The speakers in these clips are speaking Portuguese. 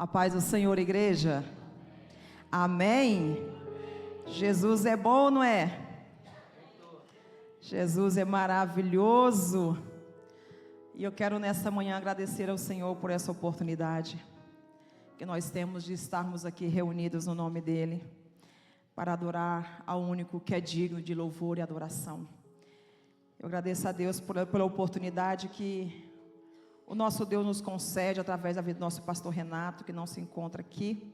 A paz do Senhor, igreja. Amém. Jesus é bom, não é? Jesus é maravilhoso. E eu quero nessa manhã agradecer ao Senhor por essa oportunidade que nós temos de estarmos aqui reunidos no nome dEle, para adorar ao único que é digno de louvor e adoração. Eu agradeço a Deus pela oportunidade que o nosso Deus nos concede através da vida do nosso pastor Renato, que não se encontra aqui,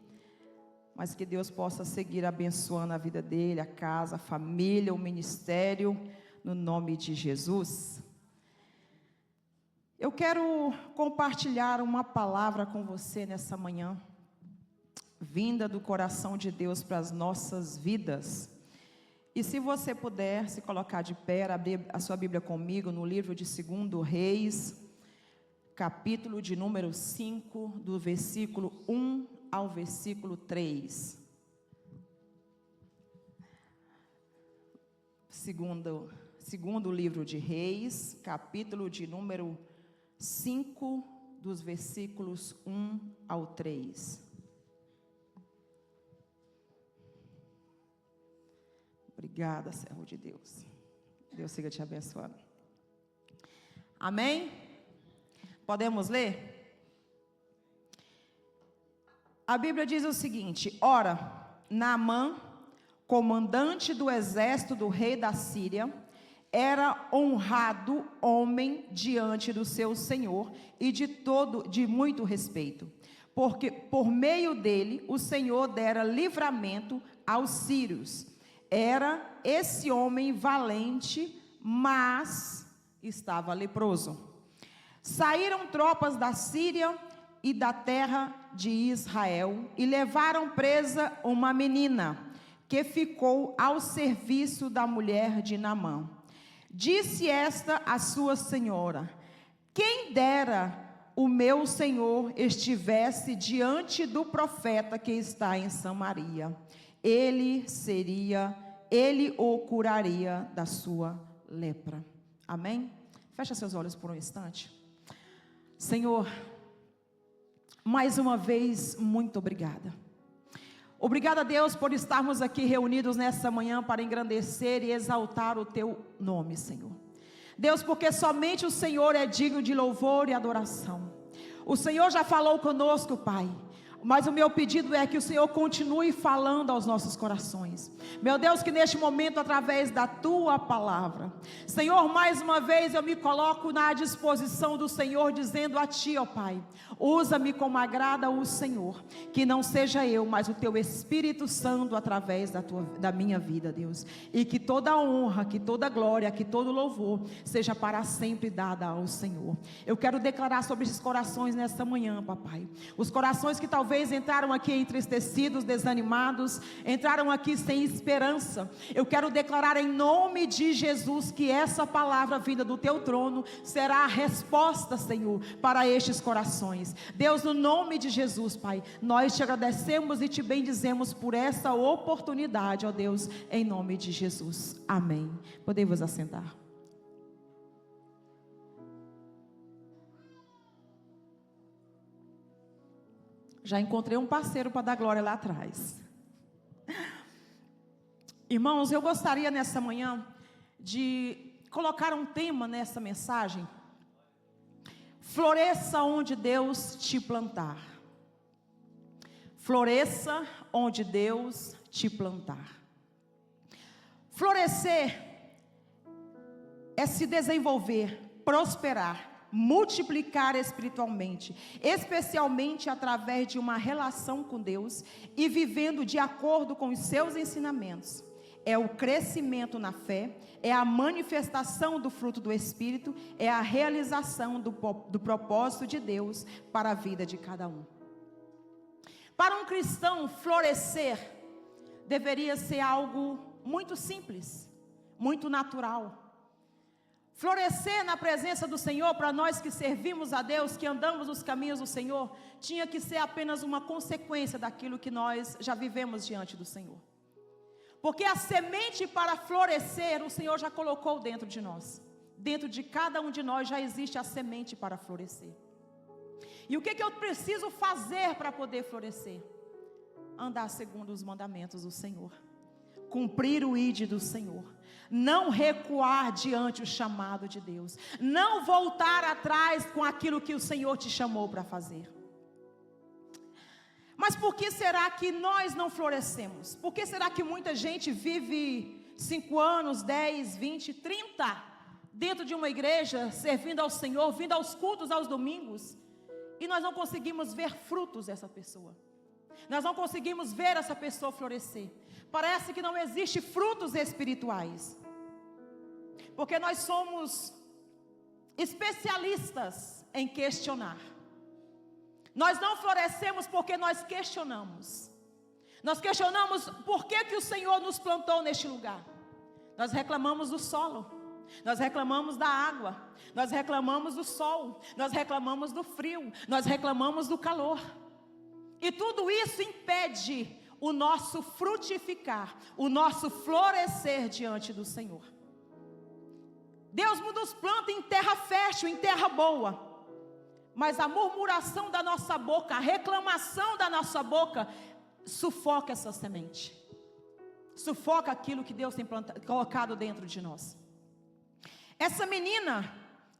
mas que Deus possa seguir abençoando a vida dele, a casa, a família, o ministério, no nome de Jesus. Eu quero compartilhar uma palavra com você nessa manhã, vinda do coração de Deus para as nossas vidas. E se você puder se colocar de pé, abrir a sua Bíblia comigo no livro de 2 Reis, capítulo de número 5, do versículo 1 ao versículo 3. Segundo livro de Reis, capítulo de número 5, dos versículos 1 ao 3. Obrigada, servo de Deus. Deus siga te abençoando. Amém? Podemos ler? A Bíblia diz o seguinte: ora, Naamã, comandante do exército do rei da Síria, era honrado homem diante do seu senhor e de muito respeito, porque por meio dele o Senhor dera livramento aos sírios. Era esse homem valente, mas estava leproso. Saíram tropas da Síria e da terra de Israel e levaram presa uma menina que ficou ao serviço da mulher de Naamã. Disse esta à sua senhora: quem dera o meu senhor estivesse diante do profeta que está em Samaria, ele o curaria da sua lepra. Amém? Fecha seus olhos por um instante. Senhor, mais uma vez, muito obrigada. Obrigada, Deus, por estarmos aqui reunidos nessa manhã para engrandecer e exaltar o Teu nome, Senhor. Deus, porque somente o Senhor é digno de louvor e adoração. O Senhor já falou conosco, Pai, mas o meu pedido é que o Senhor continue falando aos nossos corações. Meu Deus, que neste momento, através da Tua palavra, Senhor, mais uma vez eu me coloco na disposição do Senhor, dizendo a Ti, ó Pai, usa-me como agrada o Senhor, que não seja eu, mas o Teu Espírito Santo através da minha vida, Deus, e que toda honra, que toda glória, que todo louvor seja para sempre dada ao Senhor. Eu quero declarar sobre esses corações nessa manhã, papai, os corações que talvez entraram aqui entristecidos, desanimados, entraram aqui sem esperança. Eu quero declarar em nome de Jesus que essa palavra vinda do Teu trono será a resposta, Senhor, para estes corações. Deus, no nome de Jesus, Pai, nós te agradecemos e te bendizemos por essa oportunidade, ó Deus, em nome de Jesus. Amém. Podemos assentar. Já encontrei um parceiro para dar glória lá atrás. Irmãos, eu gostaria nessa manhã de colocar um tema nessa mensagem. Floresça onde Deus te plantar. Floresça onde Deus te plantar. Florescer é se desenvolver, prosperar, multiplicar espiritualmente, especialmente através de uma relação com Deus e vivendo de acordo com os seus ensinamentos. É o crescimento na fé, é a manifestação do fruto do Espírito, é a realização do propósito de Deus para a vida de cada um. Para um cristão, florescer deveria ser algo muito simples, muito natural. Florescer na presença do Senhor, para nós que servimos a Deus, que andamos nos caminhos do Senhor, tinha que ser apenas uma consequência daquilo que nós já vivemos diante do Senhor. Porque a semente para florescer, o Senhor já colocou dentro de nós. Dentro de cada um de nós já existe a semente para florescer. E o que eu preciso fazer para poder florescer? Andar segundo os mandamentos do Senhor, cumprir o ID do Senhor, não recuar diante do chamado de Deus, não voltar atrás com aquilo que o Senhor te chamou para fazer. Mas por que será que nós não florescemos? Por que será que muita gente vive 5 anos, 10, 20, 30 dentro de uma igreja, servindo ao Senhor, vindo aos cultos aos domingos, e nós não conseguimos ver frutos dessa pessoa? Nós não conseguimos ver essa pessoa florescer. Parece que não existe frutos espirituais, porque nós somos especialistas em questionar. Nós não florescemos porque nós questionamos. Nós questionamos por que o Senhor nos plantou neste lugar. Nós reclamamos do solo, nós reclamamos da água, nós reclamamos do sol, nós reclamamos do frio, nós reclamamos do calor. E tudo isso impede o nosso frutificar, o nosso florescer diante do Senhor. Deus nos planta em terra fértil, em terra boa, mas a murmuração da nossa boca, a reclamação da nossa boca, sufoca essa semente, sufoca aquilo que Deus tem colocado dentro de nós. Essa menina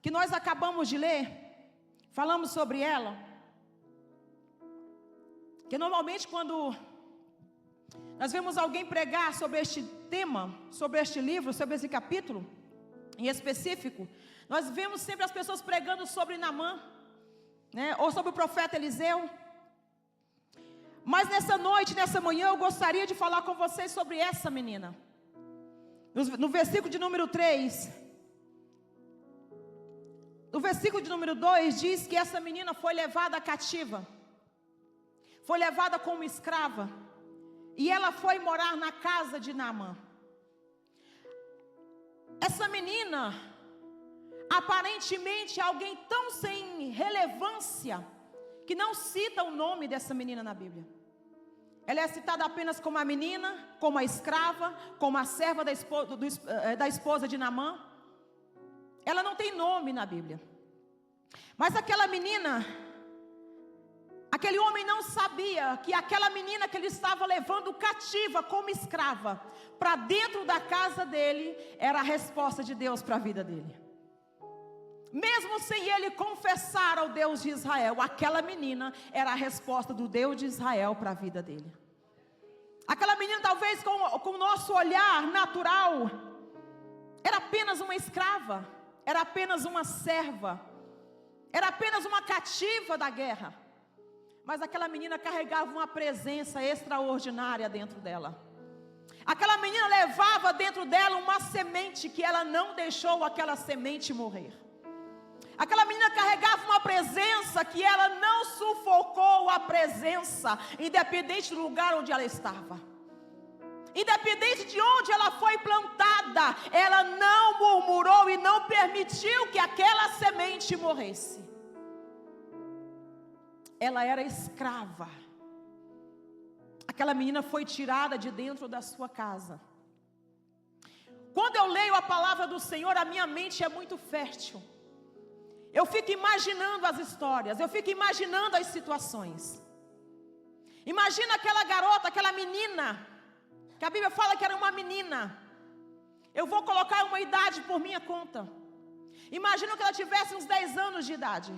que nós acabamos de ler, falamos sobre ela, que normalmente quando nós vemos alguém pregar sobre este tema, sobre este livro, sobre esse capítulo em específico, nós vemos sempre as pessoas pregando sobre Naamã, né, ou sobre o profeta Eliseu. Mas nessa noite, nessa manhã, eu gostaria de falar com vocês sobre essa menina. No versículo de número 3, no versículo de número 2, diz que essa menina foi levada cativa, foi levada como escrava, e ela foi morar na casa de Naamã. Essa menina, aparentemente alguém tão sem relevância, que não cita o nome dessa menina na Bíblia. Ela é citada apenas como a menina, como a escrava, como a serva da esposa de Naamã. Ela não tem nome na Bíblia. Mas aquela menina, aquele homem não sabia que aquela menina que ele estava levando cativa como escrava para dentro da casa dele, era a resposta de Deus para a vida dele. Mesmo sem ele confessar ao Deus de Israel, aquela menina era a resposta do Deus de Israel para a vida dele. Aquela menina, talvez com o nosso olhar natural, era apenas uma escrava, era apenas uma serva, era apenas uma cativa da guerra. Mas aquela menina carregava uma presença extraordinária dentro dela. Aquela menina levava dentro dela uma semente que ela não deixou aquela semente morrer. Aquela menina carregava uma presença que ela não sufocou a presença, independente do lugar onde ela estava. Independente de onde ela foi plantada, ela não murmurou e não permitiu que aquela semente morresse. Ela era escrava. Aquela menina foi tirada de dentro da sua casa. Quando eu leio a palavra do Senhor, a minha mente é muito fértil. Eu fico imaginando as histórias, eu fico imaginando as situações. Imagina aquela garota, aquela menina, que a Bíblia fala que era uma menina. Eu vou colocar uma idade por minha conta. Imagina que ela tivesse uns 10 anos de idade.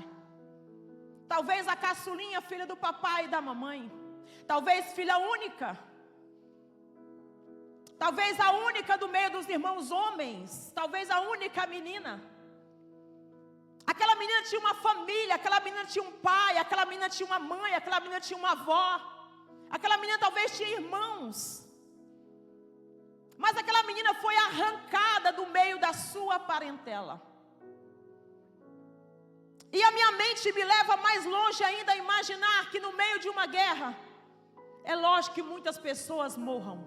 Talvez a caçulinha, filha do papai e da mamãe. Talvez filha única. Talvez a única do meio dos irmãos homens. Talvez a única menina. Aquela menina tinha uma família, aquela menina tinha um pai, aquela menina tinha uma mãe, aquela menina tinha uma avó. Aquela menina talvez tinha irmãos. Mas aquela menina foi arrancada do meio da sua parentela. E a minha mente me leva mais longe ainda a imaginar que no meio de uma guerra, é lógico que muitas pessoas morram.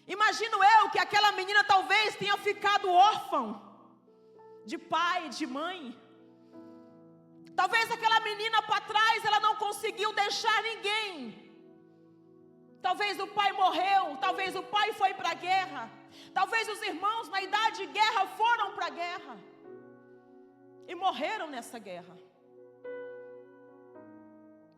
Imagino eu que aquela menina talvez tenha ficado órfã de pai, de mãe. Talvez aquela menina para trás, ela não conseguiu deixar ninguém. Talvez o pai morreu, talvez o pai foi para a guerra. Talvez os irmãos na idade de guerra foram para a guerra e morreram nessa guerra.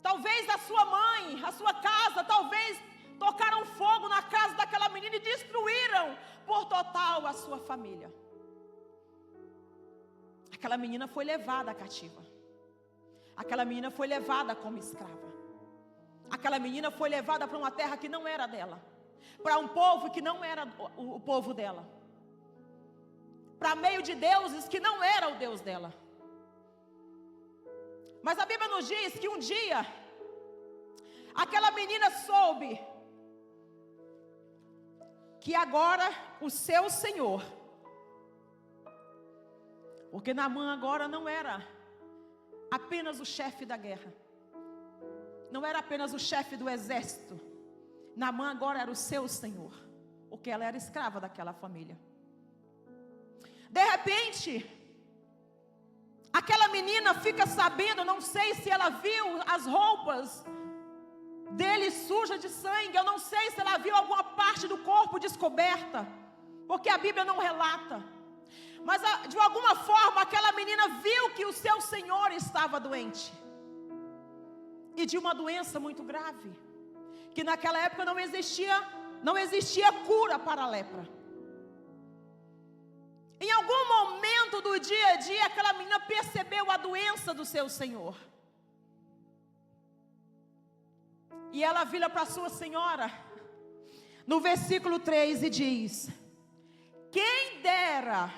Talvez a sua mãe, a sua casa, talvez tocaram fogo na casa daquela menina e destruíram por total a sua família. Aquela menina foi levada cativa. Aquela menina foi levada como escrava. Aquela menina foi levada para uma terra que não era dela, para um povo que não era o povo dela, para meio de deuses que não era o Deus dela. Mas a Bíblia nos diz que um dia aquela menina soube que agora o seu Senhor, porque Naamã agora não era apenas o chefe da guerra, não era apenas o chefe do exército. Naamã agora era o seu Senhor, porque ela era escrava daquela família. De repente, aquela menina fica sabendo, não sei se ela viu as roupas dele sujas de sangue, eu não sei se ela viu alguma parte do corpo descoberta, porque a Bíblia não relata. Mas de alguma forma aquela menina viu que o seu Senhor estava doente, e de uma doença muito grave, que naquela época não existia cura para a lepra. Em algum momento do dia a dia, aquela menina percebeu a doença do seu Senhor. E ela vira para a sua senhora, no versículo 3, e diz: quem dera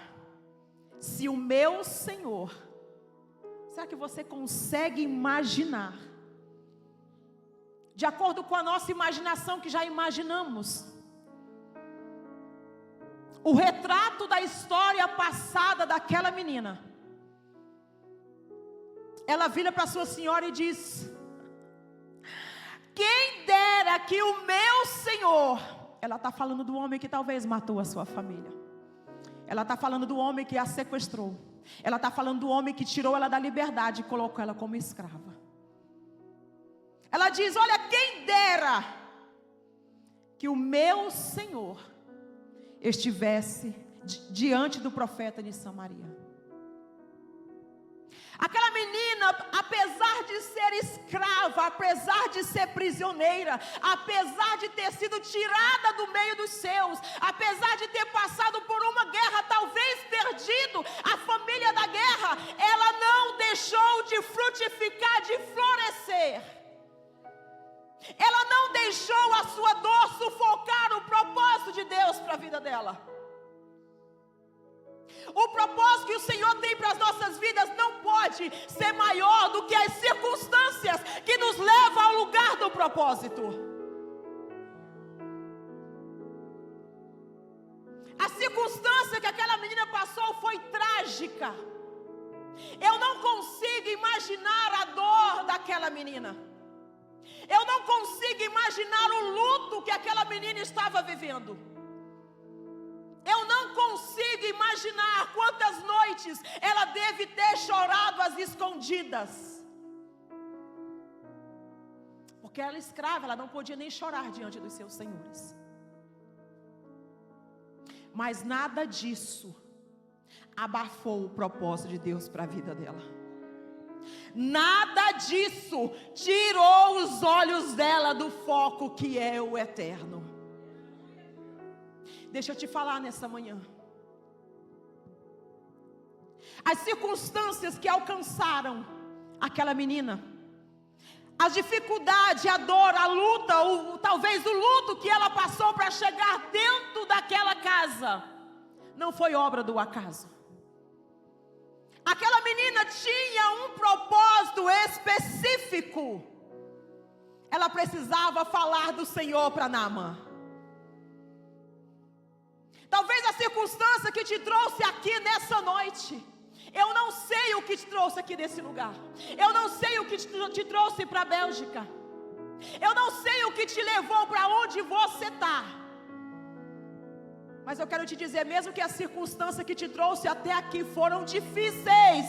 se o meu Senhor... Será que você consegue imaginar? De acordo com a nossa imaginação, que já imaginamos, o retrato da história passada daquela menina. Ela vira para a sua senhora e diz: quem dera que o meu Senhor... Ela está falando do homem que talvez matou a sua família. Ela está falando do homem que a sequestrou. Ela está falando do homem que tirou ela da liberdade e colocou ela como escrava. Ela diz: olha, quem dera que o meu Senhor estivesse diante do profeta de Samaria. Aquela menina, apesar de ser escrava, apesar de ser prisioneira, apesar de ter sido tirada do meio dos seus, apesar de ter passado por uma guerra, talvez perdido a família da guerra, ela não deixou de frutificar, de florescer. Ela não deixou a sua dor sufocar o propósito de Deus para a vida dela. O propósito que o Senhor tem para as nossas vidas não pode ser maior do que as circunstâncias que nos levam ao lugar do propósito. A circunstância que aquela menina passou foi trágica. Eu não consigo imaginar a dor daquela menina. Eu não consigo imaginar o luto que aquela menina estava vivendo. Eu não consigo imaginar quantas noites ela deve ter chorado às escondidas. Porque ela era escrava, ela não podia nem chorar diante dos seus senhores. Mas nada disso abafou o propósito de Deus para a vida dela. Nada disso tirou os olhos dela do foco que é o eterno. Deixa eu te falar nessa manhã. As circunstâncias que alcançaram aquela menina, as dificuldades, a dor, a luta, talvez o luto que ela passou para chegar dentro daquela casa, não foi obra do acaso. Aquela menina tinha um propósito específico. Ela precisava falar do Senhor para Naamã. Talvez a circunstância que te trouxe aqui nessa noite, eu não sei o que te trouxe aqui nesse lugar. Eu não sei o que te trouxe para a Bélgica. Eu não sei o que te levou para onde você está. Mas eu quero te dizer, mesmo que a circunstância que te trouxe até aqui foram difíceis,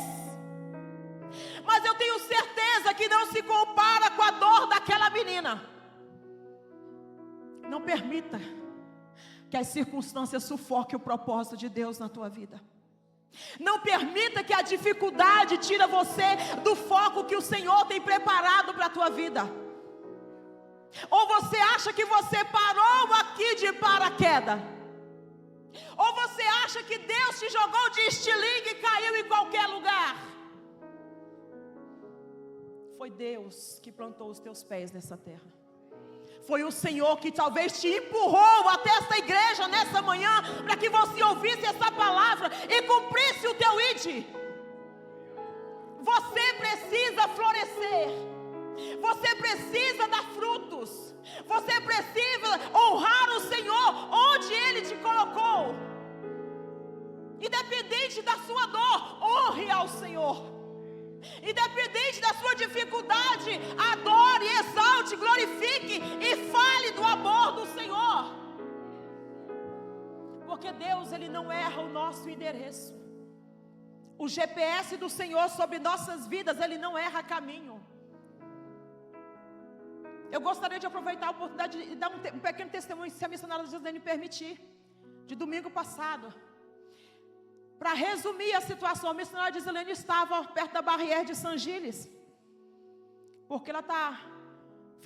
mas eu tenho certeza que não se compara com a dor daquela menina. Não permita que as circunstâncias sufoquem o propósito de Deus na tua vida. Não permita que a dificuldade tire você do foco que o Senhor tem preparado para a tua vida. Ou você acha que você parou aqui de paraquedas? Ou você acha que Deus te jogou de estilingue e caiu em qualquer lugar? Foi Deus que plantou os teus pés nessa terra. Foi o Senhor que talvez te empurrou até essa igreja nessa manhã, para que você ouvisse essa palavra e cumprisse o teu id. Você precisa florescer. Você precisa dar frutos. Você precisa honrar o Senhor onde Ele te colocou. Independente da sua dor, honre ao Senhor. Independente da sua dificuldade, adore, exalte, glorifique e fale do amor do Senhor. Porque Deus, Ele não erra o nosso endereço. O GPS do Senhor sobre nossas vidas, Ele não erra caminho. Eu gostaria de aproveitar a oportunidade de dar um pequeno testemunho, se a missionária Gislene permitir, de domingo passado. Para resumir a situação, a missionária Gislene estava perto da barreira de São Gilles, porque ela está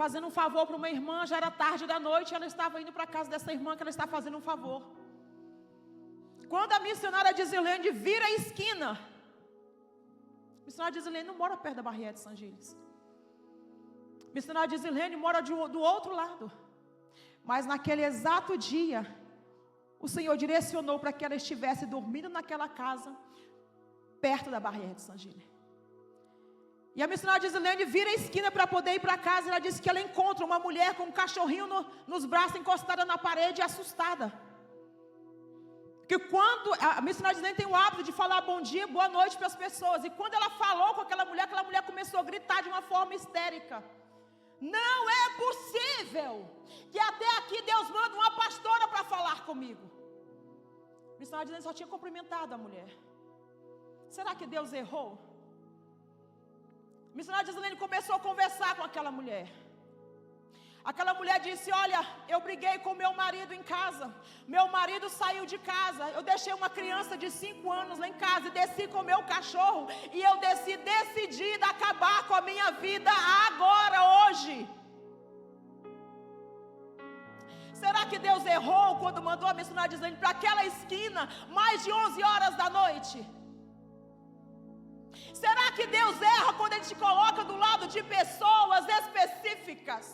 fazendo um favor para uma irmã. Já era tarde da noite, ela estava indo para a casa dessa irmã que ela está fazendo um favor. Quando a missionária Gislene vira a esquina, a missionária Gislene não mora perto da barreira de São Gilles. A missionária Gislene mora do outro lado. Mas naquele exato dia, o Senhor direcionou para que ela estivesse dormindo naquela casa, perto da barreira de São Gilles. E a missionária Gislene vira a esquina para poder ir para casa. Ela disse que ela encontra uma mulher com um cachorrinho nos braços, encostada na parede, assustada. Porque quando a missionária Gislene tem o hábito de falar bom dia, boa noite para as pessoas. E quando ela falou com aquela mulher começou a gritar de uma forma histérica. Não é possível que até aqui Deus manda uma pastora para falar comigo. A missionária Gislene só tinha cumprimentado a mulher. Será que Deus errou? A missionária Gislene começou a conversar com aquela mulher. Aquela mulher disse: olha, eu briguei com meu marido em casa. Meu marido saiu de casa. Eu deixei uma criança de 5 anos lá em casa e desci com o meu cachorro. E eu desci decidida a acabar com a minha vida agora, hoje. Será que Deus errou quando mandou a missionária Gislene para aquela esquina, mais de 11 horas da noite? Será que Deus erra quando Ele te coloca do lado de pessoas específicas?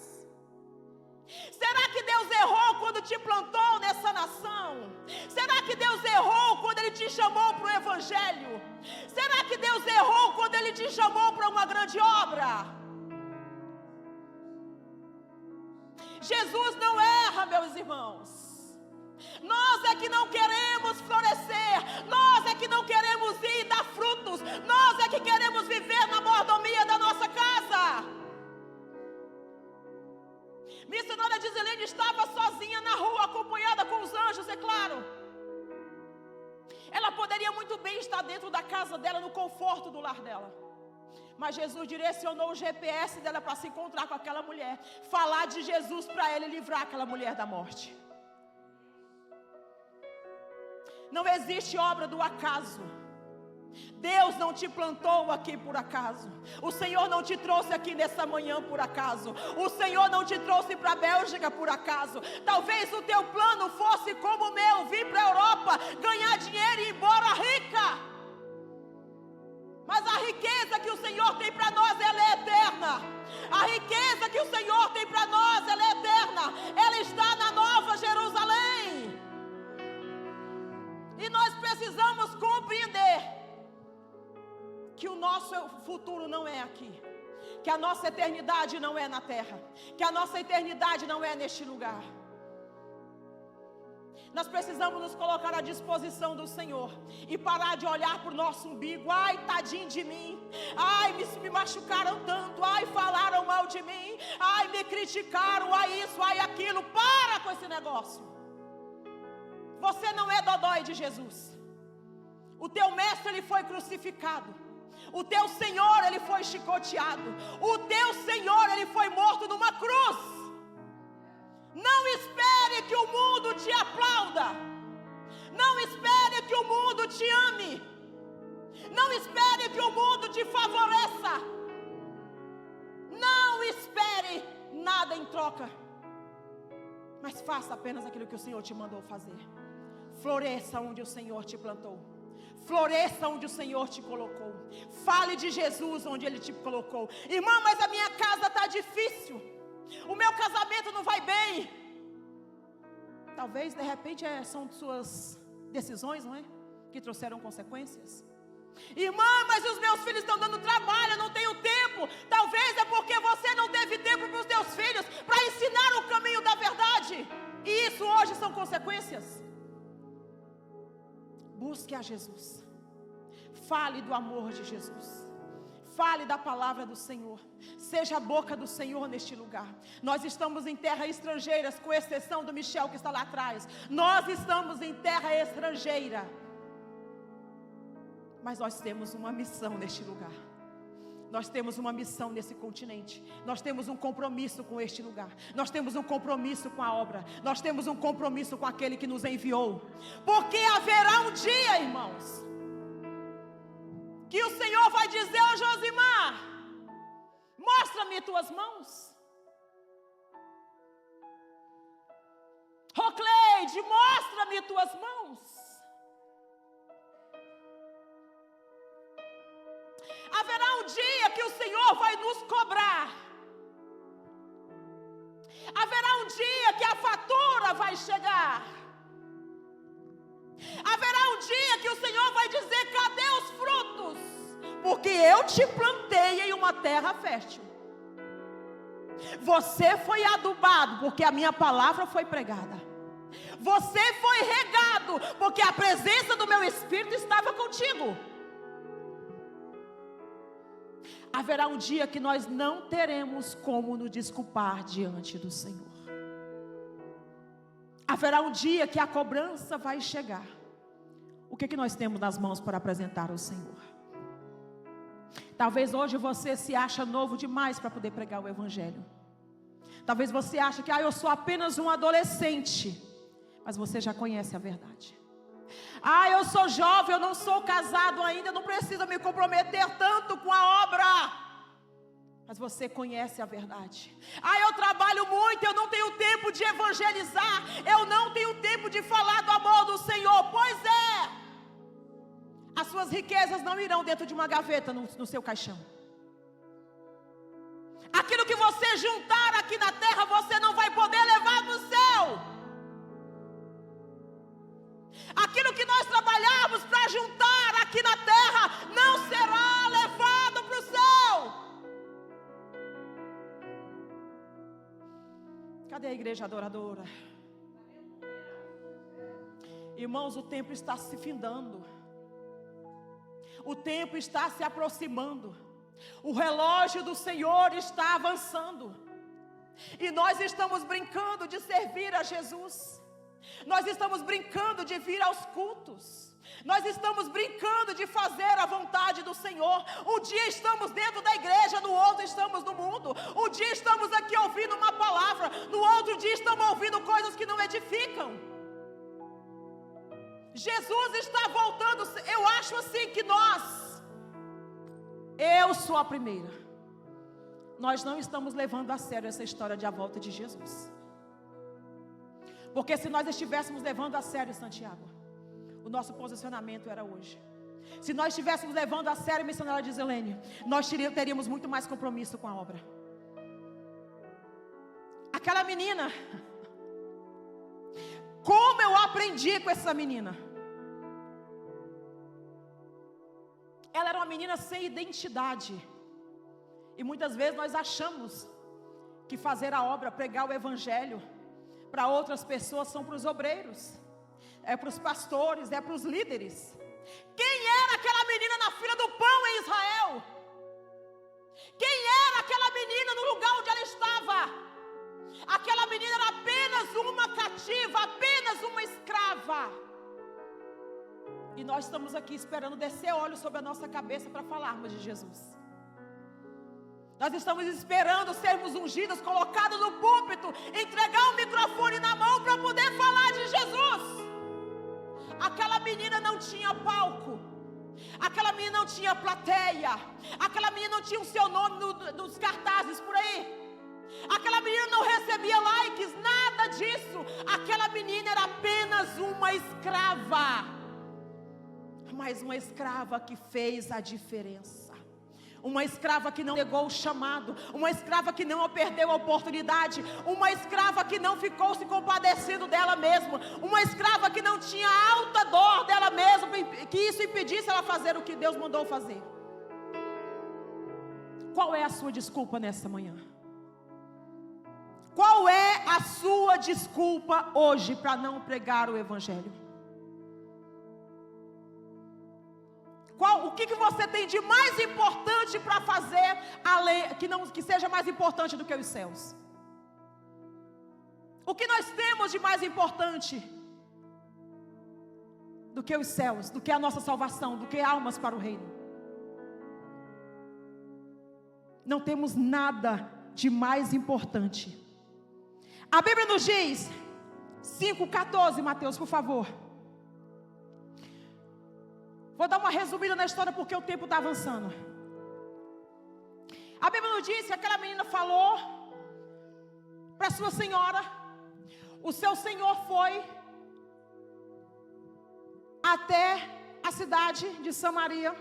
Será que Deus errou quando te plantou nessa nação? Será que Deus errou quando Ele te chamou para o Evangelho? Será que Deus errou quando Ele te chamou para uma grande obra? Jesus não erra, meus irmãos. Nós é que não queremos florescer. Nós é que não queremos ir dar frutos. Nós é que queremos viver na mordomia da nossa casa. Missionária Gislene estava sozinha na rua, acompanhada com os anjos, é claro. Ela poderia muito bem estar dentro da casa dela, no conforto do lar dela. Mas Jesus direcionou o GPS dela para se encontrar com aquela mulher, falar de Jesus para ela e livrar aquela mulher da morte. Não existe obra do acaso. Deus não te plantou aqui por acaso. O Senhor não te trouxe aqui nessa manhã por acaso. O Senhor não te trouxe para a Bélgica por acaso. Talvez o teu plano fosse como o meu: vir para a Europa, ganhar dinheiro e ir embora rica. Mas a riqueza que o Senhor tem para nós, ela é eterna. A riqueza que o Senhor tem para nós, ela é eterna. Ela está na Nova Jerusalém. E nós precisamos compreender que o nosso futuro não é aqui, que a nossa eternidade não é na terra, que a nossa eternidade não é neste lugar. Nós precisamos nos colocar à disposição do Senhor e parar de olhar para o nosso umbigo. Ai, tadinho de mim. Ai, me machucaram tanto. Ai, falaram mal de mim. Ai, me criticaram. Ai, isso, ai, aquilo. Para com esse negócio. Você não é dodói de Jesus. O teu mestre, ele foi crucificado. O teu Senhor, ele foi chicoteado. O teu Senhor, ele foi morto numa cruz. Não espere que o mundo te aplauda. Não espere que o mundo te ame. espere que o mundo te favoreça. Não espere nada em troca, mas faça apenas aquilo que o Senhor te mandou fazer. Floresça onde o Senhor te plantou. Floresça onde o Senhor te colocou. Fale de Jesus onde Ele te colocou. Irmã, mas a minha casa está difícil. O meu casamento não vai bem. Talvez de repente são suas decisões, não é? Que trouxeram consequências. Irmã, mas os meus filhos estão dando trabalho, eu não tenho tempo. Talvez é porque você não teve tempo para os teus filhos, para ensinar o caminho da verdade. E isso hoje são consequências. Busque a Jesus. Fale do amor de Jesus. Fale da palavra do Senhor. Seja a boca do Senhor neste lugar. Nós estamos em terra estrangeira, com exceção do Michel que está lá atrás. Nós estamos em terra estrangeira. Mas nós temos uma missão neste lugar. Nós temos uma missão nesse continente. Nós temos um compromisso com este lugar. Nós temos um compromisso com a obra. Nós temos um compromisso com aquele que nos enviou. Porque haverá um dia, irmãos, que o Senhor vai dizer ao Josimar: mostra-me tuas mãos. Rocleide, mostra-me tuas mãos. Haverá um dia que o Senhor vai nos cobrar. Haverá um dia que a fatura vai chegar. Haverá um dia que o Senhor vai dizer: cadê os frutos? Porque eu te plantei em uma terra fértil. Você foi adubado porque a minha palavra foi pregada. Você foi regado porque a presença do meu Espírito estava contigo. Haverá um dia que nós não teremos como nos desculpar diante do Senhor. Haverá um dia que a cobrança vai chegar. O que nós temos nas mãos para apresentar ao Senhor? Talvez hoje você se acha novo demais para poder pregar o Evangelho. Talvez você ache que eu sou apenas um adolescente. Mas você já conhece a verdade. Eu sou jovem, eu não sou casado ainda, não preciso me comprometer tanto com a obra. Mas você conhece a verdade. Eu trabalho muito, eu não tenho tempo de evangelizar, eu não tenho tempo de falar do amor do Senhor. Pois é, as suas riquezas não irão dentro de uma gaveta no seu caixão. Aquilo que você juntar aqui na terra, você não vai poder levar para o céu. Aquilo que nós trabalharmos para juntar aqui na terra não será levado para o céu. Cadê a igreja adoradora? Irmãos, o tempo está se findando. O tempo está se aproximando. O relógio do Senhor está avançando. E nós estamos brincando de servir a Jesus. Nós estamos brincando de vir aos cultos. Nós estamos brincando de fazer a vontade do Senhor. Um dia estamos dentro da igreja, no outro estamos no mundo. Um dia estamos aqui ouvindo uma palavra, no outro dia estamos ouvindo coisas que não edificam. Jesus está voltando. Eu acho assim que eu sou a primeira. Nós não estamos levando a sério essa história de a volta de Jesus. Porque se nós estivéssemos levando a sério Santiago, o nosso posicionamento era hoje. Se nós estivéssemos levando a sério a missionária de Zelene, nós teríamos muito mais compromisso com a obra. Aquela menina, como eu aprendi com essa menina? Ela era uma menina sem identidade. E muitas vezes nós achamos que fazer a obra, pregar o Evangelho, para outras pessoas são para os obreiros, é para os pastores, é para os líderes. Quem era aquela menina na fila do pão em Israel? Quem era aquela menina no lugar onde ela estava? Aquela menina era apenas uma cativa, apenas uma escrava. E nós estamos aqui esperando descer óleo sobre a nossa cabeça para falarmos de Jesus. Nós estamos esperando sermos ungidos, colocados no púlpito, entregar o microfone na mão para poder falar de Jesus. Aquela menina não tinha palco, Aquela menina não tinha plateia. Aquela menina não tinha o seu nome nos cartazes por aí. Aquela menina não recebia likes, nada disso. Aquela menina era apenas uma escrava. Mas uma escrava que fez a diferença. Uma escrava que não negou o chamado. Uma escrava que não perdeu a oportunidade. Uma escrava que não ficou se compadecendo dela mesma. Uma escrava que não tinha alta dor dela mesma, que isso impedisse ela fazer o que Deus mandou fazer. Qual é a sua desculpa nessa manhã? Qual é a sua desculpa hoje para não pregar o Evangelho? O que você tem de mais importante para fazer, que seja mais importante do que os céus? O que nós temos de mais importante do que os céus, do que a nossa salvação, do que almas para o reino? Não temos nada de mais importante. A Bíblia nos diz, 5,14, Mateus, por favor. Vou dar uma resumida na história porque o tempo está avançando. A Bíblia nos diz que aquela menina falou para sua senhora. O seu senhor foi até a cidade de Samaria.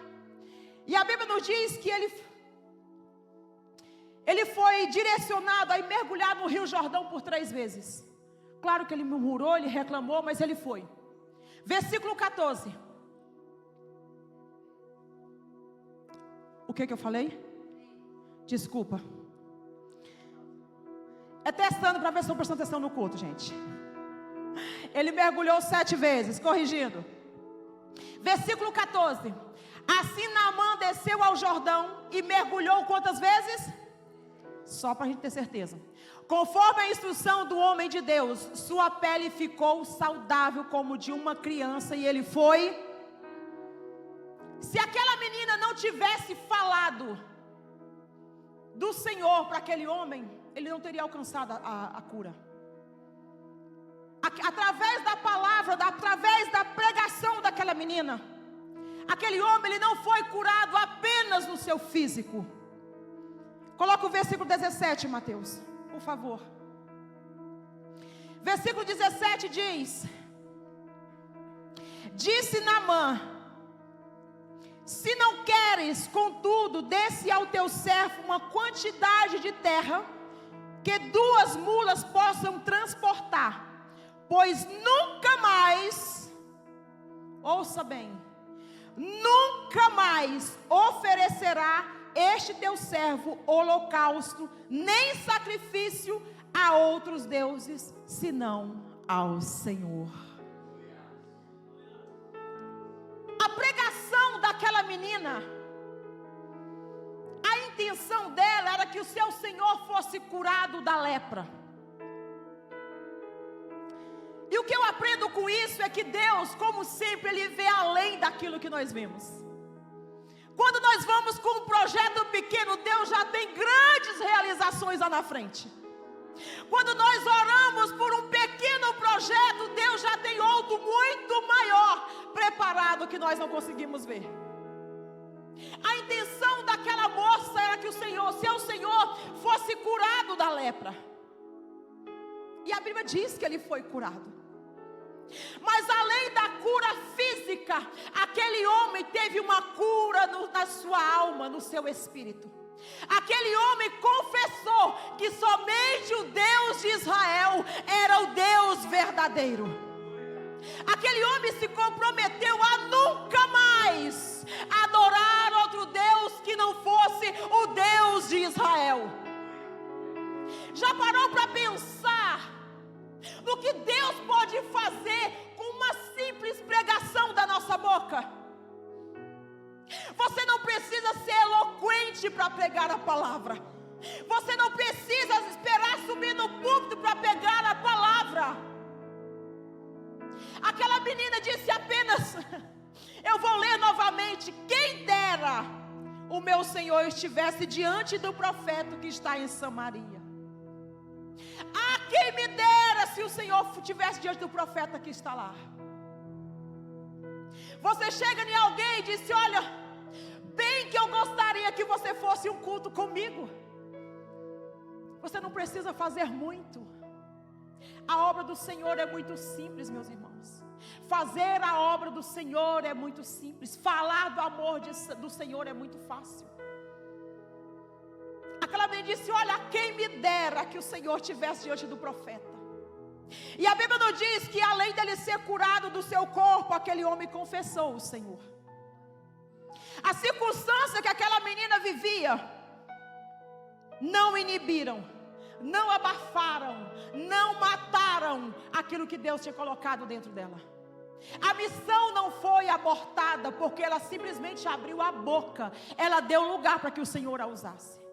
E a Bíblia nos diz que ele foi direcionado a mergulhar no Rio Jordão por 3 vezes. Claro que ele murmurou, ele reclamou, mas ele foi. Versículo 14. O que eu falei? Desculpa. É testando para ver se estão prestando atenção no culto, gente. Ele mergulhou 7 vezes, corrigindo. Versículo 14. Assim Naamã desceu ao Jordão e mergulhou quantas vezes? Só para a gente ter certeza. Conforme a instrução do homem de Deus, sua pele ficou saudável como de uma criança e ele foi. Se aquela menina não tivesse falado do Senhor para aquele homem, ele não teria alcançado a cura. Através da palavra, através da pregação daquela menina, aquele homem ele não foi curado apenas no seu físico. Coloca o versículo 17, Mateus, por favor. Versículo 17 diz: Disse Naamã: Se não queres, contudo, desce ao teu servo uma quantidade de terra que 2 mulas possam transportar, pois nunca mais, ouça bem, nunca mais oferecerá este teu servo holocausto, nem sacrifício a outros deuses, senão ao Senhor. A pregação daquela menina, a intenção dela era que o seu senhor fosse curado da lepra. E o que eu aprendo com isso é que Deus, como sempre, Ele vê além daquilo que nós vemos. Quando nós vamos com um projeto pequeno, Deus já tem grandes realizações lá na frente. Quando nós oramos por um pequeno projeto, Deus já tem outro muito maior preparado que nós não conseguimos ver. A intenção daquela moça era que seu senhor fosse curado da lepra. E a Bíblia diz que ele foi curado. Mas além da cura física, aquele homem teve uma cura na sua alma, no seu espírito. Aquele homem confessou que somente o Deus de Israel era o Deus verdadeiro. Aquele homem se comprometeu a nunca mais adorar outro Deus que não fosse o Deus de Israel. Já parou para pensar no que Deus pode fazer com uma simples pregação da nossa boca? Você não precisa ser eloquente para pregar a palavra. Você não precisa esperar subir no púlpito para pregar a palavra. Aquela menina disse apenas, eu vou ler novamente: quem dera o meu Senhor estivesse diante do profeta que está em Samaria. Ah, quem me dera se o Senhor estivesse diante do profeta que está lá. Você chega em alguém e diz: olha, bem que eu gostaria que você fosse um culto comigo. Você não precisa fazer muito. A obra do Senhor é muito simples, meus irmãos. Fazer a obra do Senhor é muito simples. Falar do amor do Senhor é muito fácil. Aquela mulher disse: olha, quem me dera que o Senhor estivesse diante do profeta. E a Bíblia nos diz que além dele ser curado do seu corpo, aquele homem confessou o Senhor. A circunstância que aquela menina vivia não inibiram, não abafaram, não mataram aquilo que Deus tinha colocado dentro dela. A missão não foi abortada porque ela simplesmente abriu a boca. Ela deu lugar para que o Senhor a usasse.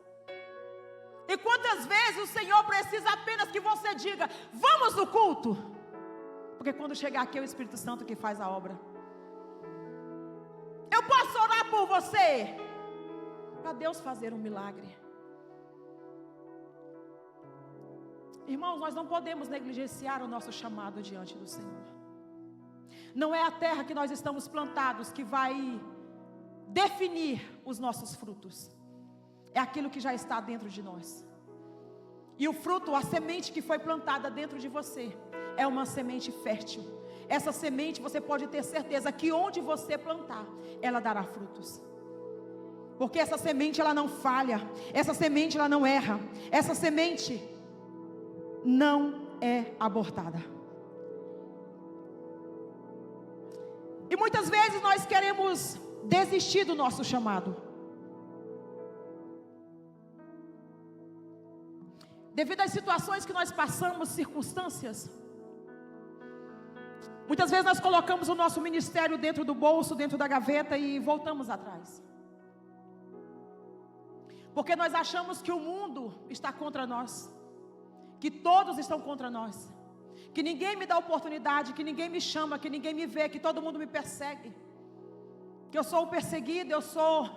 E quantas vezes o Senhor precisa apenas que você diga: vamos no culto? Porque quando chegar aqui é o Espírito Santo que faz a obra. Eu posso orar por você, para Deus fazer um milagre. Irmãos, nós não podemos negligenciar o nosso chamado diante do Senhor. Não é a terra que nós estamos plantados que vai definir os nossos frutos. É aquilo que já está dentro de nós. E o fruto, a semente que foi plantada dentro de você, é uma semente fértil. Essa semente você pode ter certeza que onde você plantar, ela dará frutos. Porque essa semente ela não falha, essa semente ela não erra, essa semente não é abortada. E muitas vezes nós queremos desistir do nosso chamado, devido às situações que nós passamos, circunstâncias. Muitas vezes nós colocamos o nosso ministério dentro do bolso, dentro da gaveta e voltamos atrás. Porque nós achamos que o mundo está contra nós, que todos estão contra nós, que ninguém me dá oportunidade, que ninguém me chama, que ninguém me vê, que todo mundo me persegue, que eu sou o perseguido, eu sou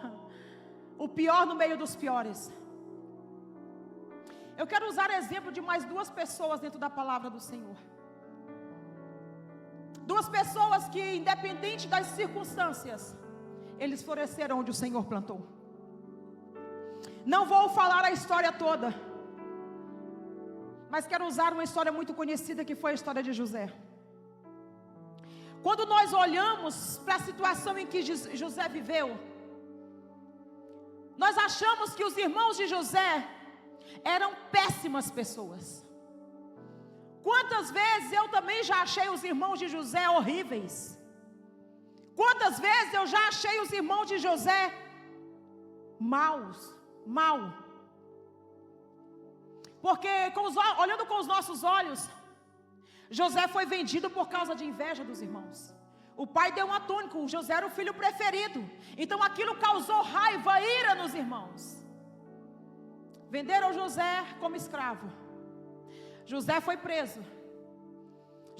o pior no meio dos piores. Eu quero usar exemplo de mais duas pessoas dentro da palavra do Senhor. Duas pessoas que, independente das circunstâncias, eles floresceram onde o Senhor plantou. Não vou falar a história toda, mas quero usar uma história muito conhecida, que foi a história de José. Quando nós olhamos para a situação em que José viveu, nós achamos que os irmãos de José eram péssimas pessoas. Quantas vezes eu também já achei os irmãos de José horríveis. Quantas vezes eu já achei os irmãos de José mal. Porque olhando com os nossos olhos, José foi vendido por causa de inveja dos irmãos. O pai deu uma túnica, o José era o filho preferido. Então aquilo causou raiva, ira nos irmãos. Venderam José como escravo. José foi preso.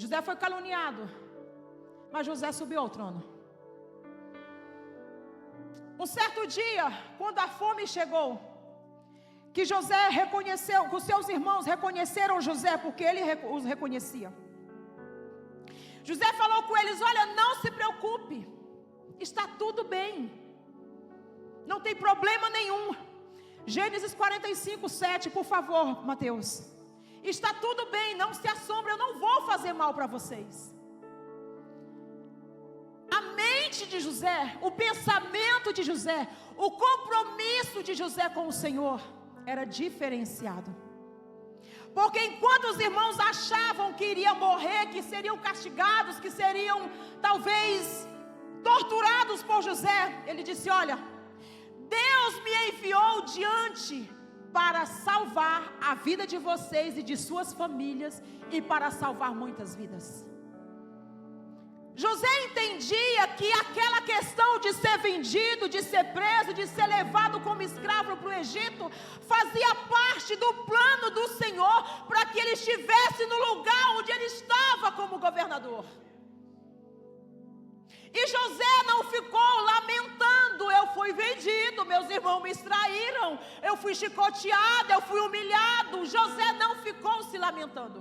José foi caluniado. Mas José subiu ao trono. Um certo dia, quando a fome chegou, que José reconheceu, que os seus irmãos reconheceram José, porque ele os reconhecia. José falou com eles: olha, não se preocupe, está tudo bem, não tem problema nenhum. Gênesis 45:7, por favor, Mateus. Está tudo bem, não se assombre, eu não vou fazer mal para vocês. A mente de José, o pensamento de José, o compromisso de José com o Senhor era diferenciado. Porque enquanto os irmãos achavam que iriam morrer, que seriam castigados, que seriam talvez torturados por José, ele disse: olha, Deus me enviou diante para salvar a vida de vocês e de suas famílias, e para salvar muitas vidas. José entendia que aquela questão de ser vendido, de ser preso, de ser levado como escravo para o Egito, fazia parte do plano do Senhor, para que ele estivesse no lugar onde ele estava como governador. E José não ficou lamentando: eu fui vendido, meus irmãos me extraíram, eu fui chicoteado, eu fui humilhado. José não ficou se lamentando.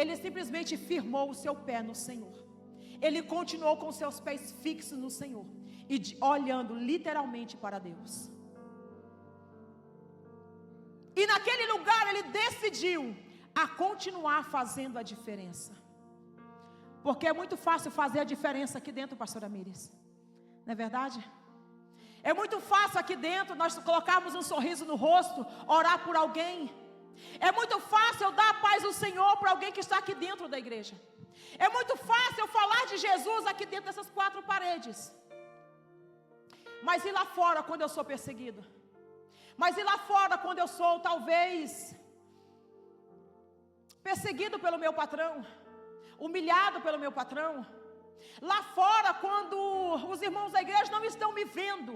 Ele simplesmente firmou o seu pé no Senhor. ele continuou com seus pés fixos no Senhor e olhando literalmente para Deus. E naquele lugar ele decidiu a continuar fazendo a diferença. Porque é muito fácil fazer a diferença aqui dentro, pastora Mires. Não é verdade? É muito fácil aqui dentro nós colocarmos um sorriso no rosto, orar por alguém. É muito fácil eu dar a paz do Senhor para alguém que está aqui dentro da igreja. É muito fácil eu falar de Jesus aqui dentro dessas quatro paredes. Mas e lá fora quando eu sou perseguido? Mas e lá fora quando eu sou talvez perseguido pelo meu patrão, humilhado pelo meu patrão? Lá fora quando os irmãos da igreja não estão me vendo,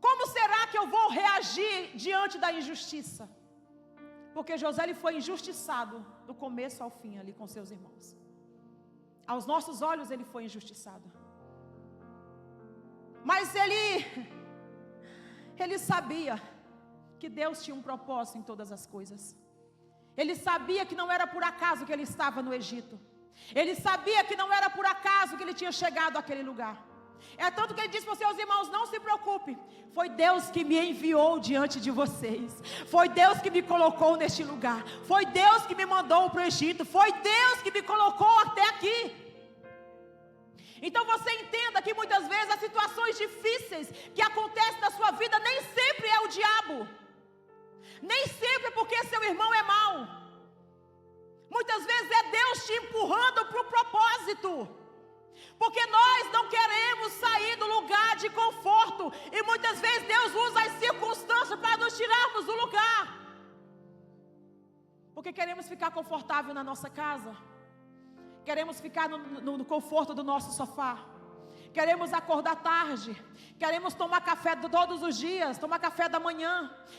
como será que eu vou reagir diante da injustiça? Porque José ele foi injustiçado do começo ao fim ali com seus irmãos. Aos nossos olhos ele foi injustiçado. Mas ele sabia que Deus tinha um propósito em todas as coisas. Ele sabia que não era por acaso que ele estava no Egito. Ele sabia que não era por acaso que ele tinha chegado àquele lugar. É tanto que ele disse para os seus irmãos: não se preocupe, foi Deus que me enviou diante de vocês, foi Deus que me colocou neste lugar, foi Deus que me mandou para o Egito, foi Deus que me colocou até aqui. Então você entenda que muitas vezes as situações difíceis que acontecem na sua vida nem sempre é o diabo, nem sempre é porque seu irmão é mau. Muitas vezes é Deus te empurrando para o propósito. Porque nós não queremos sair do lugar de conforto. E muitas vezes Deus usa as circunstâncias para nos tirarmos do lugar. Porque queremos ficar confortável na nossa casa. Queremos ficar no conforto do nosso sofá. Queremos acordar tarde. Queremos tomar café todos os dias. Tomar café da manhã.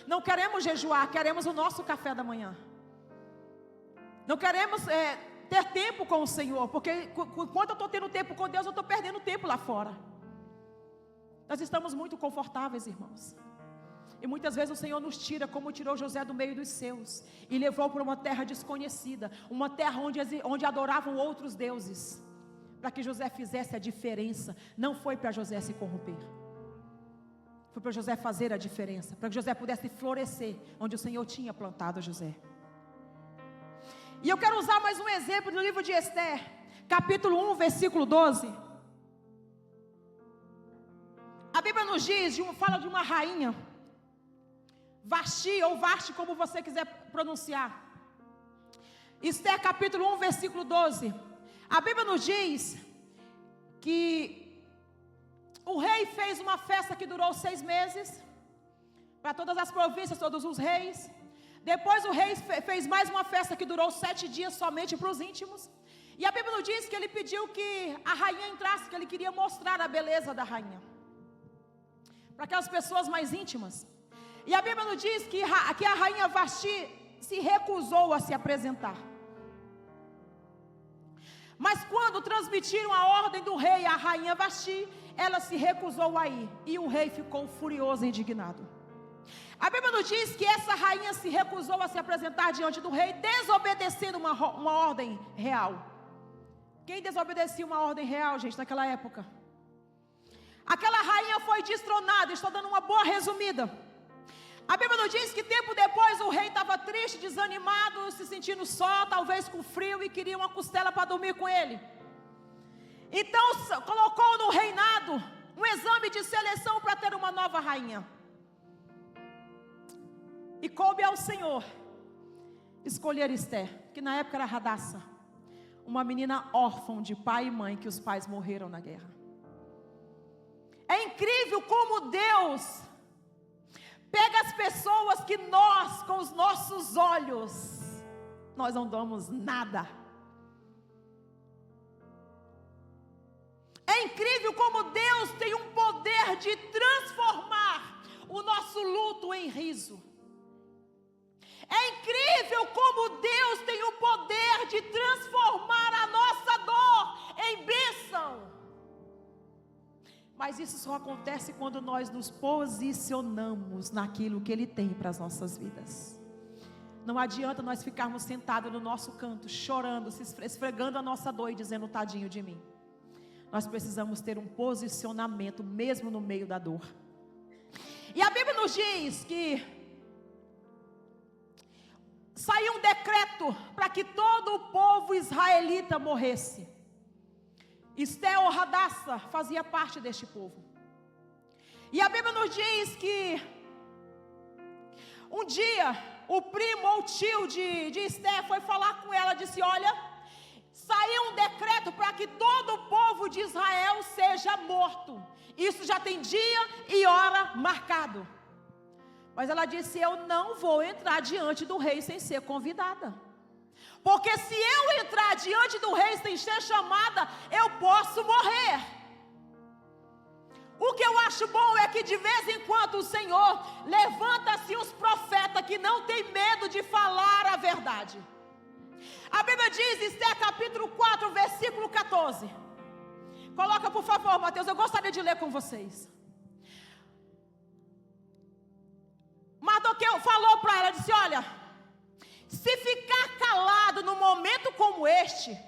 Não queremos jejuar, queremos o nosso café da manhã. Não queremos ter tempo com o Senhor, porque enquanto eu estou tendo tempo com Deus, eu estou perdendo tempo lá fora. Nós estamos muito confortáveis, irmãos. E muitas vezes o Senhor nos tira, como tirou José do meio dos seus, e levou para uma terra desconhecida, uma terra onde adoravam outros deuses, para que José fizesse a diferença. Não foi para José se corromper, foi para José fazer a diferença, para que José pudesse florescer onde o Senhor tinha plantado José. E eu quero usar mais um exemplo do livro de Esther, capítulo 1, versículo 12. A Bíblia nos diz, fala de uma rainha, Vasti ou Vasti, como você quiser pronunciar. Esther capítulo 1, versículo 12. A Bíblia nos diz que o rei fez uma festa que durou 6 meses, para todas as províncias, todos os reis. Depois o rei fez mais uma festa que durou 7 dias somente para os íntimos. E a Bíblia nos diz que ele pediu que a rainha entrasse, que ele queria mostrar a beleza da rainha para aquelas pessoas mais íntimas. E a Bíblia nos diz que a rainha Vasti se recusou a se apresentar. Mas quando transmitiram a ordem do rei à rainha Vasti, ela se recusou a ir. E o rei ficou furioso e indignado. A Bíblia nos diz que essa rainha se recusou a se apresentar diante do rei, desobedecendo uma ordem real. Quem desobedecia uma ordem real, gente, naquela época? Aquela rainha foi destronada. Estou dando uma boa resumida. A Bíblia nos diz que tempo depois o rei estava triste, desanimado, se sentindo só, talvez com frio, e queria uma costela para dormir com ele. Então colocou no reinado um exame de seleção para ter uma nova rainha. E coube ao Senhor escolher Esther, que na época era Radassa, uma menina órfã de pai e mãe, que os pais morreram na guerra. É incrível como Deus pega as pessoas que nós, com os nossos olhos, nós não damos nada. É incrível como Deus tem um poder de transformar o nosso luto em riso. É incrível como Deus tem o poder de transformar a nossa dor em bênção. Mas isso só acontece quando nós nos posicionamos naquilo que Ele tem para as nossas vidas. Não adianta nós ficarmos sentados no nosso canto, chorando, se esfregando a nossa dor e dizendo: tadinho de mim. Nós precisamos ter um posicionamento mesmo no meio da dor. E a Bíblia nos diz que saiu um decreto para que todo o povo israelita morresse. Esté ou Hadassah fazia parte deste povo. E a Bíblia nos diz que um dia o primo ou tio de Esté foi falar com ela, disse: olha, saiu um decreto para que todo o povo de Israel seja morto. Isso já tem dia e hora marcado. Mas ela disse: eu não vou entrar diante do rei sem ser convidada. Porque se eu entrar diante do rei sem ser chamada, eu posso morrer. O que eu acho bom é que de vez em quando o Senhor levanta-se os profetas que não tem medo de falar a verdade. A Bíblia diz, Esté capítulo 4, versículo 14. Coloca por favor, Mateus, eu gostaria de ler com vocês. Mardoqueu falou para ela, disse: olha, se ficar calado num momento como este,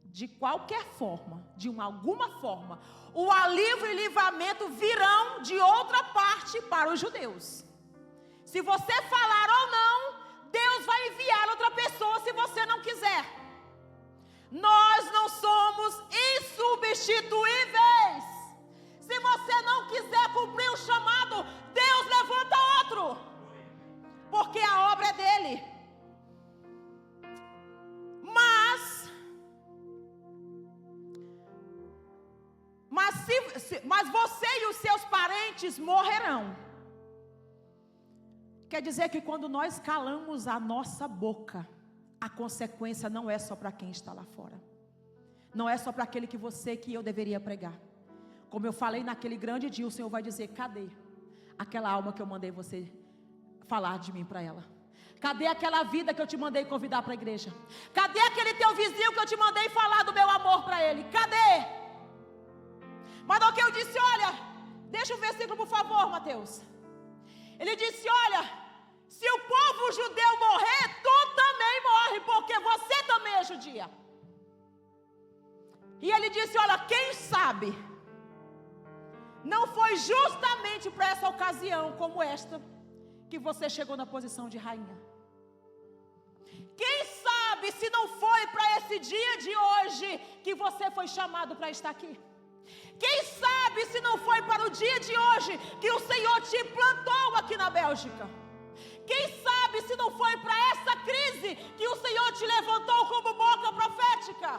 de qualquer forma, de alguma forma, o alívio e livramento virão de outra parte para os judeus. Se você falar ou não, Deus vai enviar outra pessoa se você não quiser. Nós não somos insubstituíveis. Se você não quiser cumprir o chamado, Deus levanta outro, porque a obra é dele. Mas você e os seus parentes morrerão. Quer dizer que quando nós calamos a nossa boca, a consequência não é só para quem está lá fora. Não é só para aquele que eu deveria pregar. Como eu falei naquele grande dia, o Senhor vai dizer: cadê aquela alma que eu mandei você falar de mim para ela? Cadê aquela vida que eu te mandei convidar para a igreja? Cadê aquele teu vizinho que eu te mandei falar do meu amor para ele? Cadê? Mardoqueu disse: olha, deixa o versículo por favor, Mateus. Ele disse: olha, se o povo judeu morrer, tu também morre, porque você também é judia. E ele disse: olha, quem sabe não foi justamente para essa ocasião como esta que você chegou na posição de rainha. Quem sabe se não foi para esse dia de hoje que você foi chamado para estar aqui. Quem sabe se não foi para o dia de hoje que o Senhor te plantou aqui na Bélgica. Quem sabe se não foi para essa crise que o Senhor te levantou como boca profética.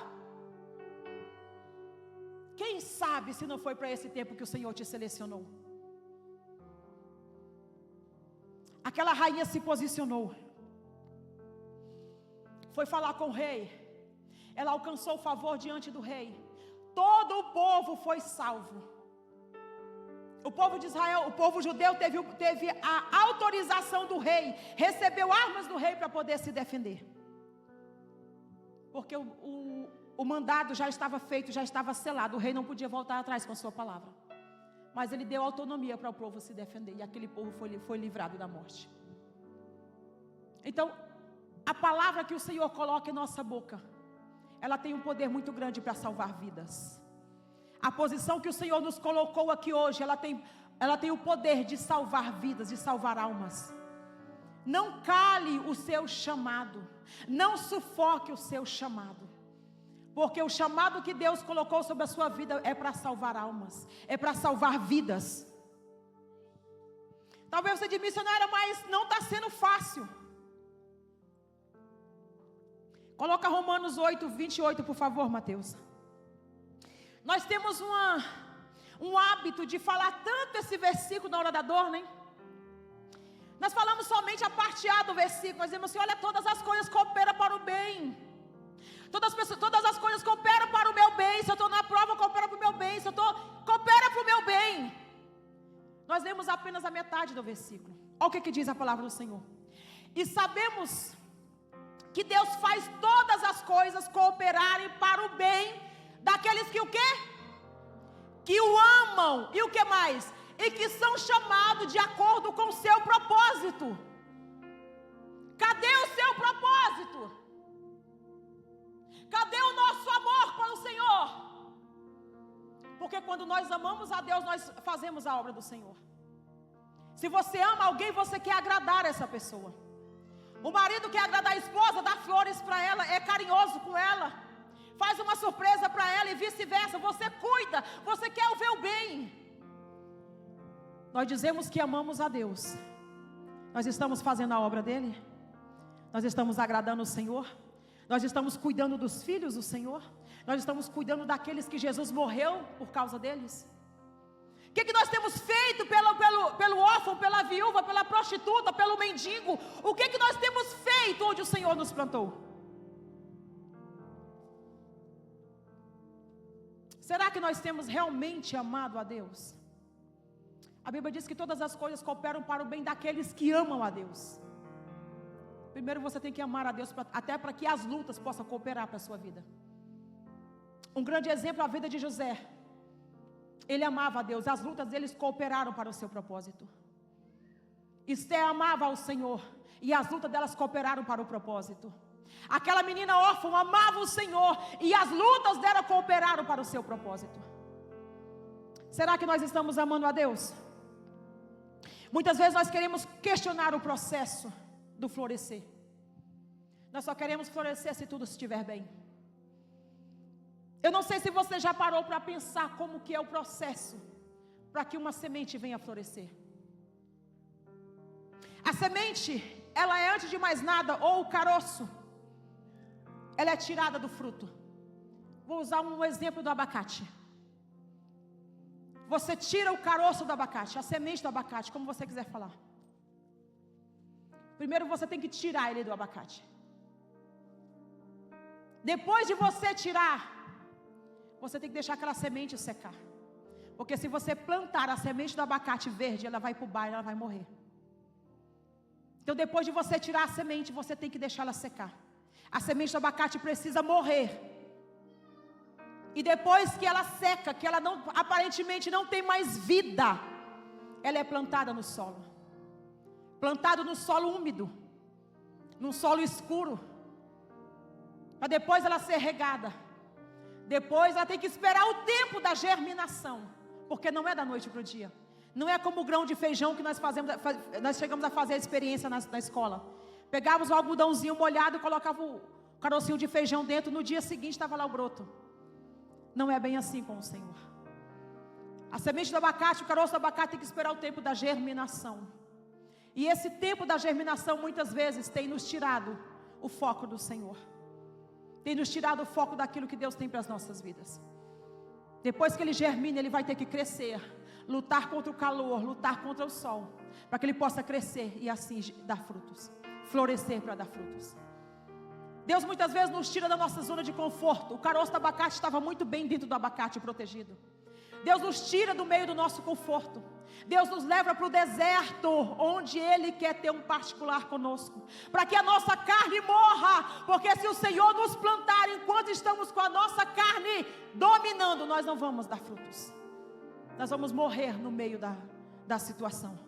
Quem sabe se não foi para esse tempo que o Senhor te selecionou. Aquela rainha se posicionou, foi falar com o rei. Ela alcançou o favor diante do rei. Todo o povo foi salvo. O povo de Israel, o povo judeu teve a autorização do rei, recebeu armas do rei para poder se defender. Porque o mandado já estava feito, já estava selado. O rei não podia voltar atrás com a sua palavra. Mas ele deu autonomia para o povo se defender. E aquele povo foi livrado da morte. Então, a palavra que o Senhor coloca em nossa boca, ela tem um poder muito grande para salvar vidas. A posição que o Senhor nos colocou aqui hoje, ela tem o poder de salvar vidas, de salvar almas. Não cale o seu chamado. Não sufoque o seu chamado. Porque o chamado que Deus colocou sobre a sua vida é para salvar almas, é para salvar vidas. Talvez você diga: missionária, mas não está sendo fácil. Coloca Romanos 8, 28, por favor, Mateus. Nós temos um hábito de falar tanto esse versículo na hora da dor, né? Nós falamos somente a parte A do versículo. Nós dizemos assim: olha, todas as coisas cooperam para o bem. Todas as coisas cooperam para o meu bem. Se eu estou na prova, coopera para o meu bem. Se eu estou, coopera para o meu bem. Nós lemos apenas a metade do versículo. Olha o que diz a palavra do Senhor. E sabemos que Deus faz todas as coisas cooperarem para o bem daqueles que o quê? Que o amam. E o que mais? E que são chamados de acordo com o seu propósito. Cadê o Porque quando nós amamos a Deus, nós fazemos a obra do Senhor. Se você ama alguém, você quer agradar essa pessoa. O marido quer agradar a esposa, dá flores para ela, é carinhoso com ela, faz uma surpresa para ela e vice-versa. Você cuida, você quer ver o bem. Nós dizemos que amamos a Deus. Nós estamos fazendo a obra dele? Nós estamos agradando o Senhor? Nós estamos cuidando dos filhos do Senhor? Nós estamos cuidando daqueles que Jesus morreu por causa deles? O que nós temos feito pelo órfão, pela viúva, pela prostituta, pelo mendigo? O que nós temos feito onde o Senhor nos plantou? Será que nós temos realmente amado a Deus? A Bíblia diz que todas as coisas cooperam para o bem daqueles que amam a Deus. Primeiro você tem que amar a Deus, até para que as lutas possam cooperar para a sua vida. Um grande exemplo é a vida de José. Ele amava a Deus, as lutas deles cooperaram para o seu propósito. Esther amava ao Senhor, e as lutas delas cooperaram para o propósito. Aquela menina órfã amava o Senhor, e as lutas dela cooperaram para o seu propósito. Será que nós estamos amando a Deus? Muitas vezes nós queremos questionar o processo do florescer. Nós só queremos florescer se tudo estiver bem. Eu não sei se você já parou para pensar como que é o processo para que uma semente venha a florescer. A semente, ela é antes de mais nada, ou o caroço, ela é tirada do fruto. Vou usar um exemplo do abacate. Você tira o caroço do abacate, a semente do abacate, como você quiser falar. Primeiro você tem que tirar ele do abacate. Depois de você tirar, você tem que deixar aquela semente secar. Porque se você plantar a semente do abacate verde, ela vai para o baile, ela vai morrer. Então depois de você tirar a semente, você tem que deixar ela secar. A semente do abacate precisa morrer. E depois que ela seca, que ela não, aparentemente não tem mais vida, ela é plantada no solo. Plantado no solo úmido, num solo escuro, para depois ela ser regada. Depois ela tem que esperar o tempo da germinação, porque não é da noite para o dia. Não é como o grão de feijão que nós chegamos a fazer a experiência na escola. Pegávamos o algodãozinho molhado e colocava o carocinho de feijão dentro, no dia seguinte estava lá o broto. Não é bem assim com o Senhor. A semente do abacate, o caroço do abacate tem que esperar o tempo da germinação. E esse tempo da germinação muitas vezes tem nos tirado o foco do Senhor. Tem nos tirado o foco daquilo que Deus tem para as nossas vidas. Depois que ele germina, ele vai ter que crescer, lutar contra o calor, lutar contra o sol, para que ele possa crescer e assim dar frutos, florescer para dar frutos. Deus muitas vezes nos tira da nossa zona de conforto. O caroço do abacate estava muito bem dentro do abacate protegido. Deus nos tira do meio do nosso conforto. Deus nos leva para o deserto, onde Ele quer ter um particular conosco, para que a nossa carne morra, porque se o Senhor nos plantar enquanto estamos com a nossa carne dominando, nós não vamos dar frutos. Nós vamos morrer no meio da situação.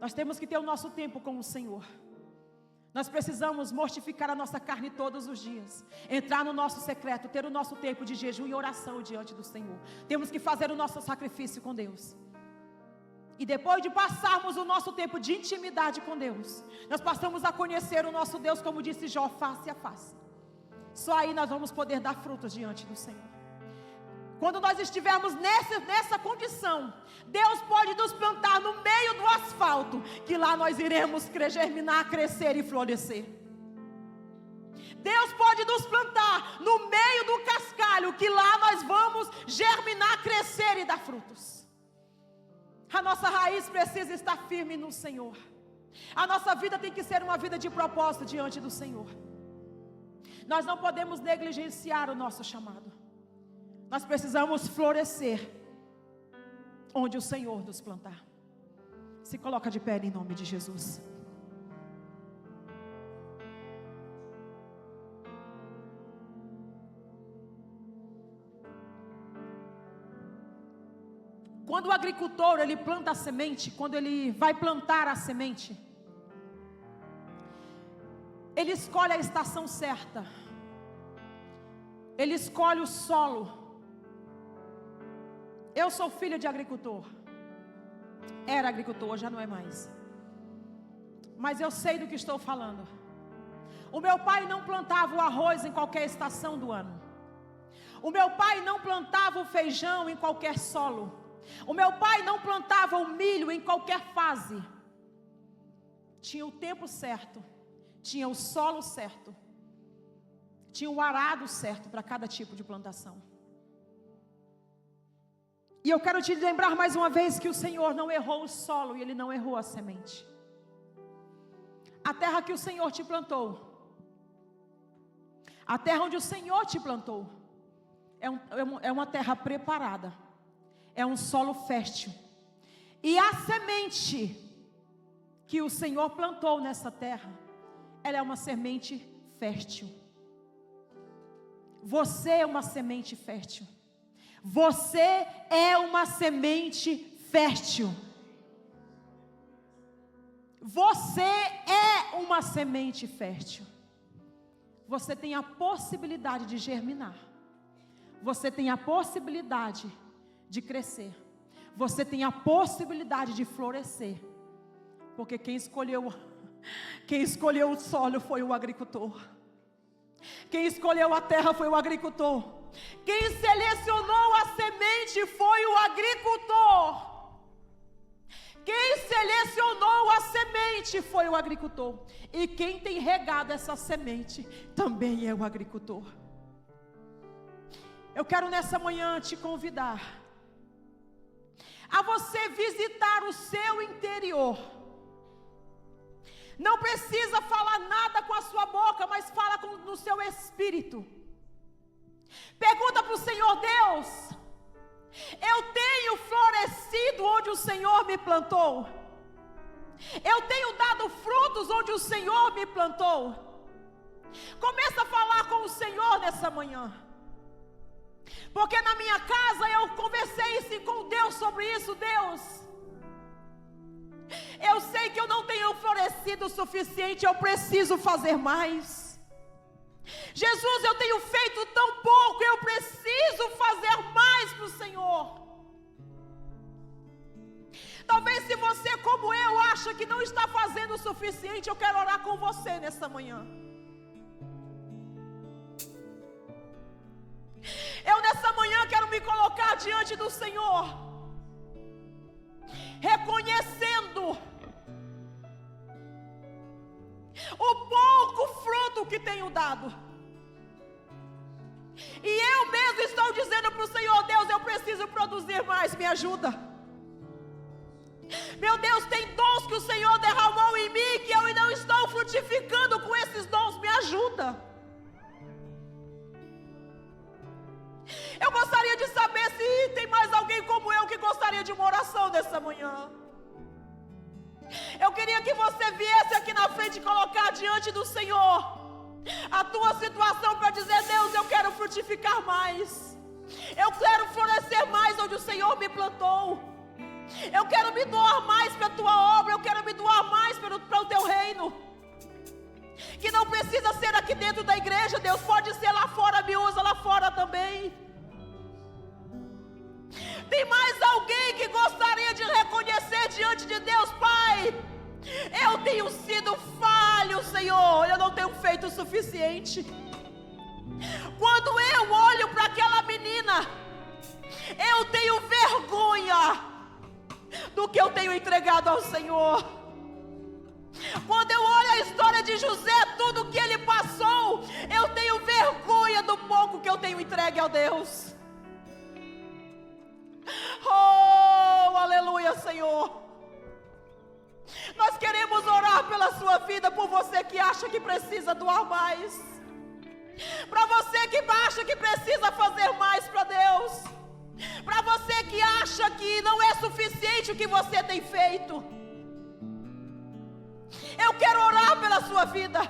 Nós temos que ter o nosso tempo com o Senhor. Nós precisamos mortificar a nossa carne todos os dias, entrar no nosso secreto, ter o nosso tempo de jejum e oração diante do Senhor. Temos que fazer o nosso sacrifício com Deus. E depois de passarmos o nosso tempo de intimidade com Deus, nós passamos a conhecer o nosso Deus, como disse Jó, face a face. Só aí nós vamos poder dar frutos diante do Senhor. Quando nós estivermos nessa condição, Deus pode nos plantar no meio do asfalto, que lá nós iremos germinar, crescer e florescer. Deus pode nos plantar no meio do cascalho, que lá nós vamos germinar, crescer e dar frutos. A nossa raiz precisa estar firme no Senhor. A nossa vida tem que ser uma vida de propósito diante do Senhor. Nós não podemos negligenciar o nosso chamado. Nós precisamos florescer onde o Senhor nos plantar. Se coloca de pé em nome de Jesus. Quando o agricultor ele planta a semente, quando ele vai plantar a semente, ele escolhe a estação certa. Ele escolhe o solo. Eu sou filha de agricultor. Era agricultor, já não é mais. Mas eu sei do que estou falando. O meu pai não plantava o arroz em qualquer estação do ano. O meu pai não plantava o feijão em qualquer solo. O meu pai não plantava o milho em qualquer fase. Tinha o tempo certo, tinha o solo certo, tinha o arado certo para cada tipo de plantação. E eu quero te lembrar mais uma vez que o Senhor não errou o solo e Ele não errou a semente. A terra que o Senhor te plantou, a terra onde o Senhor te plantou, é uma terra preparada, é um solo fértil. E a semente que o Senhor plantou nessa terra, ela é uma semente fértil. Você é uma semente fértil. Você é uma semente fértil. Você é uma semente fértil. Você tem a possibilidade de germinar. Você tem a possibilidade de crescer. Você tem a possibilidade de florescer. Porque quem escolheu o solo foi o agricultor. Quem escolheu a terra foi o agricultor. Quem selecionou a semente foi o agricultor. Quem selecionou a semente foi o agricultor. E quem tem regado essa semente também é o agricultor. Eu quero nessa manhã te convidar a você visitar o seu interior. Não precisa falar nada com a sua boca, mas fala no seu espírito. Pergunta para o Senhor: Deus, eu tenho florescido onde o Senhor me plantou? Eu tenho dado frutos onde o Senhor me plantou? Começa a falar com o Senhor nessa manhã. Porque na minha casa eu conversei com Deus sobre isso. Deus, eu sei que eu não tenho florescido o suficiente, eu preciso fazer mais. Jesus, eu tenho feito tão pouco, eu preciso fazer mais para o Senhor. Talvez se você, como eu, acha que não está fazendo o suficiente, eu quero orar com você nessa manhã. Eu nessa manhã quero me colocar diante do Senhor, reconhecendo o pouco fruto que tenho dado. E eu mesmo estou dizendo para o Senhor: Deus, eu preciso produzir mais, me ajuda. Meu Deus, tem dons que o Senhor derramou em mim que eu não estou frutificando com esses dons, me ajuda. Eu gostaria de saber se tem mais alguém como eu que gostaria de uma oração nessa manhã. Eu queria que você viesse aqui na frente e colocar diante do Senhor a tua situação para dizer: Deus, eu quero frutificar mais. Eu quero florescer mais onde o Senhor me plantou. Eu quero me doar mais para a tua obra. Eu quero me doar mais para o teu reino. Que não precisa ser aqui dentro da igreja, Deus, pode ser lá fora, me usa lá fora também. Tem mais alguém que gostaria de reconhecer diante de Deus: Pai, eu tenho sido falho, Senhor, eu não tenho feito o suficiente. Quando eu olho para aquela menina, eu tenho vergonha do que eu tenho entregado ao Senhor. Quando eu olho a história de José, tudo que ele passou, eu tenho vergonha do pouco que eu tenho entregue a Deus. Oh, aleluia, Senhor. Nós queremos orar pela sua vida, por você que acha que precisa doar mais, para você que acha que precisa fazer mais para Deus, para você que acha que não é suficiente o que você tem feito. Eu quero orar pela sua vida.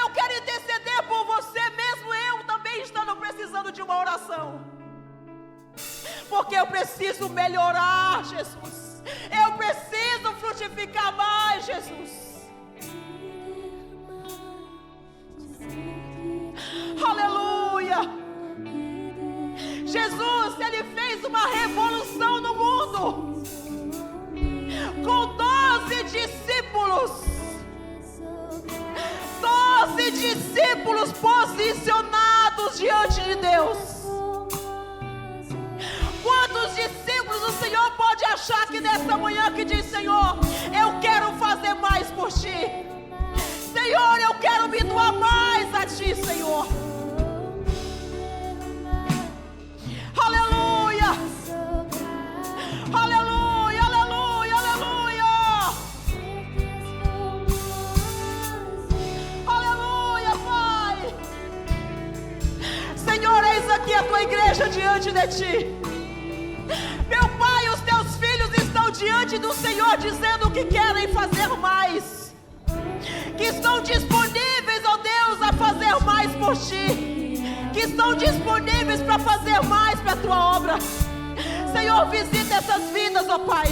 Eu quero interceder por você, mesmo eu também estando precisando de uma oração. Porque eu preciso melhorar, Jesus. Eu preciso frutificar mais, Jesus. Aleluia. Jesus, Ele fez uma revolução discípulos posicionados diante de Deus? Quantos discípulos o Senhor pode achar que nessa manhã que diz: Senhor, eu quero fazer mais por Ti. Senhor, eu quero me doar mais a Ti, Senhor. Aleluia. Aleluia, aleluia, aleluia. Aleluia, Pai. Senhor, eis aqui a Tua igreja diante de Ti. Meu Pai, os Teus filhos estão diante do Senhor dizendo que querem fazer mais, que estão disponíveis, ó Deus, a fazer mais por Ti, que estão disponíveis para fazer mais para a Tua obra. Senhor, visita essas vidas, ó Pai.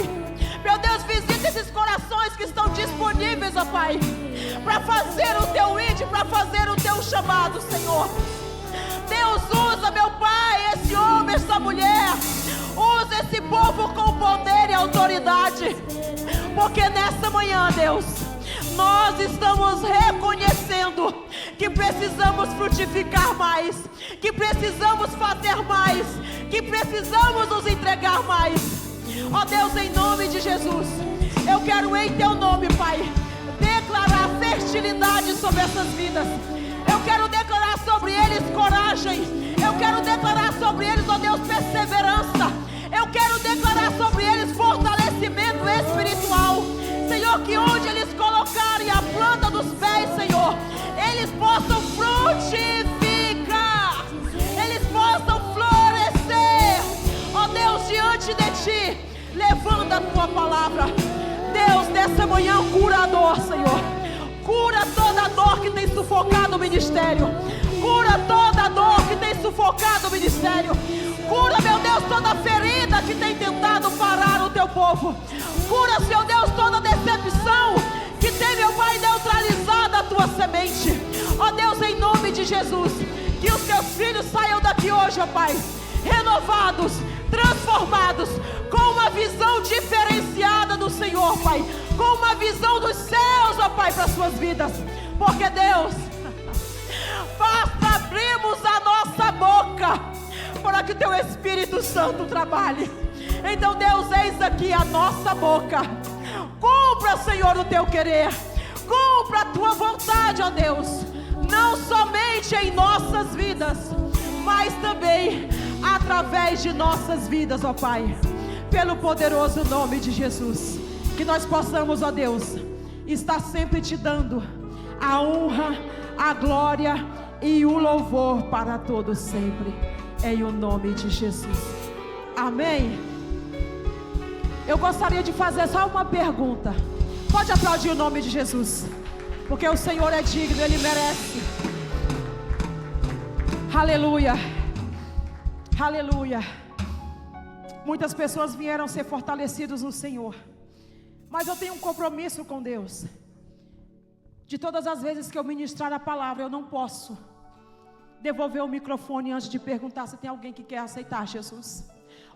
Meu Deus, visita esses corações que estão disponíveis, ó Pai, para fazer o Teu ID, para fazer o Teu chamado, Senhor. Deus, usa, meu Pai, esse homem, essa mulher. Usa esse povo com poder e autoridade. Porque nessa manhã, Deus, nós estamos reconhecendo que precisamos frutificar mais, que precisamos fazer mais, que precisamos nos entregar mais. Ó Deus, em nome de Jesus, eu quero em Teu nome, Pai, declarar fertilidade sobre essas vidas. Eu quero declarar sobre eles coragem. Eu quero declarar sobre eles, ó Deus, perseverança. Eu quero declarar sobre eles fortalecimento espiritual. Senhor, que onde eles colocarem a planta dos pés, Senhor, eles possam frutificar, eles possam florescer. Ó Deus, diante de Ti, levanta a Tua palavra. Deus, nessa manhã, curador, Senhor, cura toda dor que tem sufocado o ministério. Cura toda dor que tem sufocado o ministério. Cura, meu Deus, toda ferida que tem tentado parar o Teu povo. Cura, Senhor Deus, toda decepção que tem, meu Pai, neutralizado a Tua semente. Ó Deus, em nome de Jesus, que os Teus filhos saiam daqui hoje, ó Pai, renovados, transformados, com uma visão diferenciada do Senhor, Pai, com uma visão dos céus, ó Pai, para as suas vidas. Porque, Deus, basta abrirmos a nossa boca para que o Teu Espírito Santo trabalhe. Então, Deus, eis aqui a nossa boca. Cumpra, Senhor, o Teu querer. Cumpra a Tua vontade, ó Deus, não somente em nossas vidas, mas também através de nossas vidas, ó Pai, pelo poderoso nome de Jesus. Que nós possamos, ó Deus, estar sempre Te dando a honra, a glória e o louvor para todos sempre, em o nome de Jesus. Amém. Eu gostaria de fazer só uma pergunta. Pode aplaudir o nome de Jesus, porque o Senhor é digno, Ele merece. Aleluia. Aleluia. Muitas pessoas vieram ser fortalecidos no Senhor, mas eu tenho um compromisso com Deus. De todas as vezes que eu ministrar a palavra, eu não posso devolver o microfone antes de perguntar se tem alguém que quer aceitar Jesus,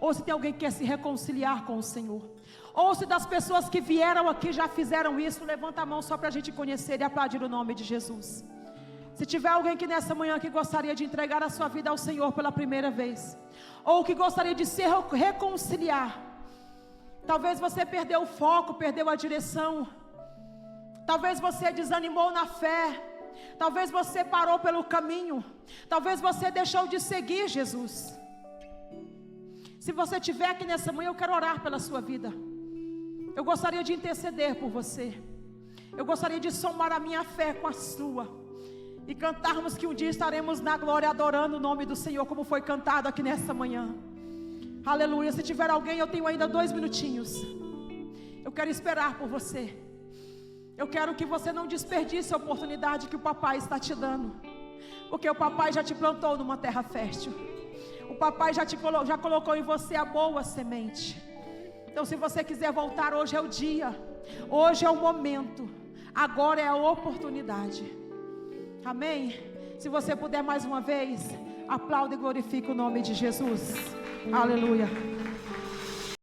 ou se tem alguém que quer se reconciliar com o Senhor, ou se das pessoas que vieram aqui já fizeram isso. Levanta a mão só para a gente conhecer e aplaudir o nome de Jesus. Se tiver alguém que nessa manhã que gostaria de entregar a sua vida ao Senhor pela primeira vez, ou que gostaria de se reconciliar, talvez você perdeu o foco, perdeu a direção, talvez você desanimou na fé, talvez você parou pelo caminho, talvez você deixou de seguir Jesus. Se você estiver aqui nessa manhã, eu quero orar pela sua vida. Eu gostaria de interceder por você. Eu gostaria de somar a minha fé com a sua, e cantarmos que um dia estaremos na glória adorando o nome do Senhor, como foi cantado aqui nessa manhã. Aleluia. Se tiver alguém, eu tenho ainda 2 minutinhos. Eu quero esperar por você. Eu quero que você não desperdice a oportunidade que o papai está te dando, porque o papai já te plantou numa terra fértil. O papai já colocou em você a boa semente. Então, se você quiser voltar, hoje é o dia, hoje é o momento, agora é a oportunidade. Amém? Se você puder mais uma vez, aplauda e glorifique o nome de Jesus. Aleluia.